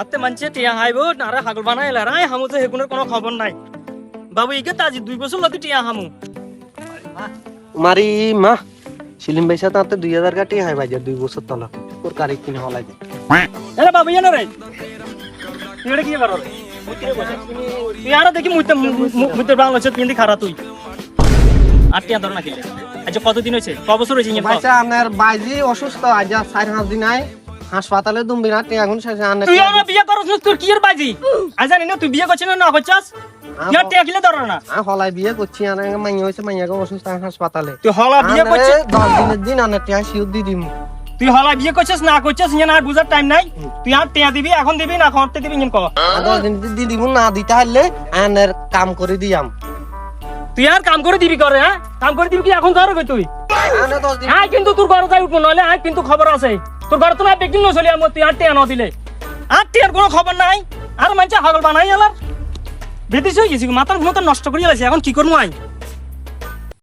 আতে মানছে টিয়া হাইব নারে হাগল বানাই রাই হামু তো হেগুনের কোনো খবর নাই বাবু ইকে তাজি 2 বছর লতি টিয়া হামু মারি মা সিলিম ভাই সাথে আতে 2000 কাটি হাই বাজার 2 বছর তলা তোর কারি কিনে হলাই দে এরে বাবু জানো রে তুই কি করো তুই আর দেখি মুইতে বাংলাদেশ কিন্দি খারা তুই আর টিয়া ধর না কিলে আচ্ছা কতদিন হয়েছে ক বছর হয়েছে ইঞ্জিন ভাইসা আপনার বাইজি অসুস্থ আজ 4-5 দিন আই হাসপাতালে দুমবি না তে এখন শেষে আনে তুই আর বিয়ে করছ না তোর কি এর বাজি আজ জানি না তুই বিয়ে করছিস না করছস কি আর টিয়া কিলে ধর না হলাই বিয়ে করছি আনে মাইয়া হইছে মাইয়াকে অসুস্থ হাসপাতালে তুই হলা বিয়ে করছিস 10 দিনের দিন আনে টিয়া সিউদ দি দিমু তুই হলা বিয়ে করছিস না করছিস ইয়া না বুঝার টাইম নাই তুই আর টিয়া দিবি এখন দিবি না করতে দিবি ইন ক 10 দিন দি দিমু না দিতে হলে আনের কাম করে দিয়াম তুই আর কাম করে দিবি করে হ্যাঁ কাম করে দিবি কি এখন ধরবে তুই আনে 10 দিন হ্যাঁ কিন্তু তোর ঘরে যাই উঠবো নইলে হ্যাঁ কিন্তু খবর আছে তোর ঘরে তো না বেকিং ন চলি আমার তুই আর টিয়া ন দিলে আর টিয়ার কোনো খবর নাই আর মানছে হাগল বানাই আলার বেদিস হয়ে গেছি মাথার নষ্ট করিয়া লাগছে এখন কি করবো আই